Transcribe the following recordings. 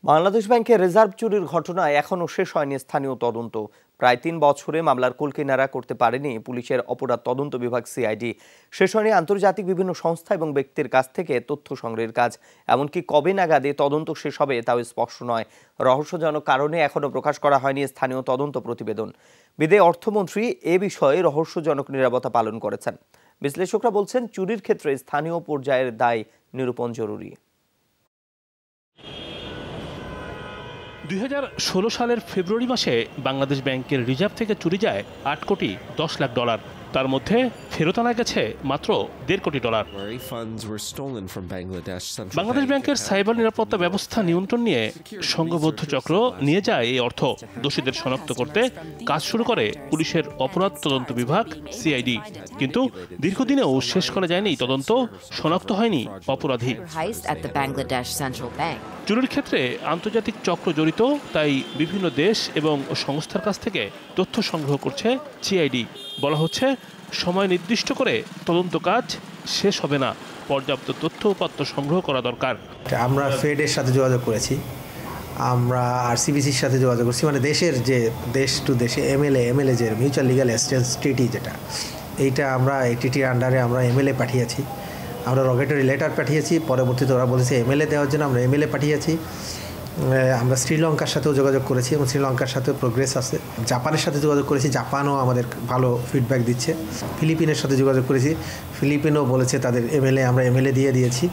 বাংলাদেশ ব্যাংকের রিজার্ভ চুরির ঘটনায় এখনও শেষ হয়নি স্থানীয় তদন্ত। প্রায় ৩ বছরে মামলার কুলকিনারা করতে পারেনি পুলিশের অপরাধ তদন্ত বিভাগ সিআইডি। শেষ হয়নি আন্তর্জাতিক বিভিন্ন সংস্থা এবং ব্যক্তির কাছ থেকে তথ্য সংগ্রহের কাজ। এমনকি কবে নাগাদে তদন্ত শেষ হবে তাও স্পষ্ট নয়। রহস্যজনক কারণে এখনও প্রকাশ করা হয়নি স্থানীয় তদন্ত প্রতিবেদন। বিদায়ী অর্থমন্ত্রী এ বিষয়ে রহস্যজনক নীরবতা পালন করেছেন। বিশ্লেষকরা বলছেন, চুরির ক্ষেত্রে স্থানীয় পর্যায়ের দায় নিরূপণ জরুরি। 2016 সালের ফেব্রুয়ারি মাসে বাংলাদেশ ব্যাংকের রিজার্ভ থেকে চুরি যায় 8 কোটি 10 লাখ ডলার। তার মধ্যে ফেরত আনা গেছে মাত্র $1.5 কোটি। বাংলাদেশ ব্যাংকের সাইবার নিরাপত্তা ব্যবস্থা নিয়ন্ত্রণ নিয়ে সংঘবদ্ধ চক্র নিয়ে যায় এই অর্থ। দোষীদের শনাক্ত করতে কাজ শুরু করে পুলিশের অপরাধ তদন্ত বিভাগ সিআইডি। কিন্তু দীর্ঘদিনেও শেষ করা যায়নি তদন্ত, শনাক্ত হয়নি অপরাধী। চুরির ক্ষেত্রে আন্তর্জাতিক চক্র জড়িত, তাই বিভিন্ন দেশ এবং সংস্থার কাছ থেকে তথ্য সংগ্রহ করছে সিআইডি। বলা হচ্ছে, সময় নির্দিষ্ট করে তদন্ত কাজ শেষ হবে না, পর্যাপ্ত তথ্য উপাত্ত সংগ্রহ করা দরকার। আমরা ফেডের সাথে যোগাযোগ করেছি, আমরা আরসিবিসির সাথে যোগাযোগ করছি, মানে দেশের যে দেশ টু দেশে এমএলএ যে মিউচুয়াল লিগাল অ্যাসিস্ট্যান্স ট্রিটি, যেটা এইটা আমরা এই টিটির আন্ডারে আমরা এমএলএ পাঠিয়েছি, আমরা রগেটরি লেটার পাঠিয়েছি। পরবর্তীতে ওরা বলেছে এমএলএ দেওয়ার জন্য, আমরা এমএলএ পাঠিয়েছি। আমরা শ্রীলঙ্কার সাথেও যোগাযোগ করেছি এবং শ্রীলঙ্কার সাথেও প্রোগ্রেস আছে। জাপানের সাথে যোগাযোগ করেছি, জাপানও আমাদের ভালো ফিডব্যাক দিচ্ছে। ফিলিপিনের সাথে যোগাযোগ করেছি, ফিলিপিনও বলেছে তাদের এমএলএ আমরা এমএলএ দিয়ে দিয়েছি।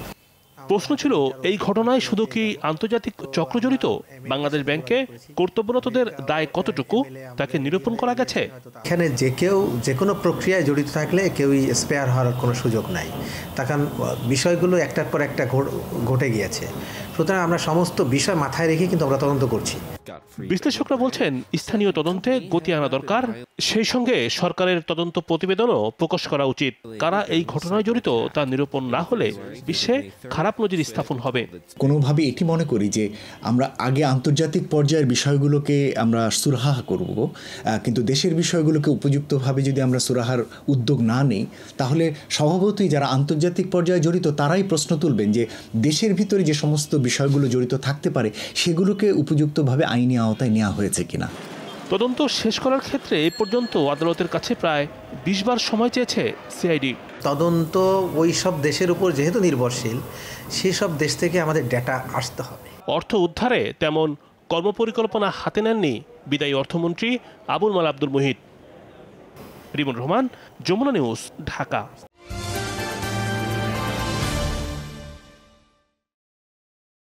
প্রশ্ন ছিল, এই ঘটনায় শুধু কি আন্তর্জাতিক চক্র জড়িত? বাংলাদেশ ব্যাংকে কর্তব্যরতদের দায় কতটুকু তাকে নিরূপণ করা গেছে? এখানে যে কোনো প্রক্রিয়ায় জড়িত থাকলে কেউই স্পেয়ার হওয়ার কোনো সুযোগ নাই। তখন বিষয়গুলো একটার পর একটা ঘটে গিয়েছে। সুতরাং আমরা সমস্ত বিষয় মাথায় রেখে কিন্তু আমরা তদন্ত করছি। বিশ্লেষকরা বলছেন, স্থানীয় তদন্তে গতি আনা দরকার। সেই সঙ্গে সরকারের তদন্ত প্রতিবেদনও প্রকাশ করা উচিত। কারা এই ঘটনায় জড়িত তা নিরূপণ না হলে বিশ্বে খারাপ নজির স্থাপন হবে। কোনোভাবে এটি মনে করি যে আমরা আগে আন্তর্জাতিক পর্যায়ের বিষয়গুলোকে আমরা সুরাহা করব, কিন্তু দেশের বিষয়গুলোকে উপযুক্তভাবে যদি আমরা সুরাহার উদ্যোগ না নিই, তাহলে স্বভাবতই যারা আন্তর্জাতিক পর্যায়ে জড়িত তারাই প্রশ্ন তুলবেন যে দেশের ভিতরে যে সমস্ত বিষয়গুলো জড়িত থাকতে পারে সেগুলোকে উপযুক্তভাবে আইনি আওতায় নেওয়া হয়েছে কিনা। তদন্ত শেষ করার ক্ষেত্রে এই পর্যন্ত আদালতের কাছে প্রায় 20 বার সময় চেয়েছে সিআইডি। তদন্ত ওই সব দেশের উপর যেহেতু নির্ভরশীল, সেসব দেশ থেকে আমাদের ডেটা আসতে হবে। অর্থ উদ্ধারে তেমন কর্মপরিকল্পনা হাতে নেননি বিদায়ী অর্থমন্ত্রী আবুল মাল আব্দুল মুহিত। রিমন রহমান, যমুনা নিউজ, ঢাকা।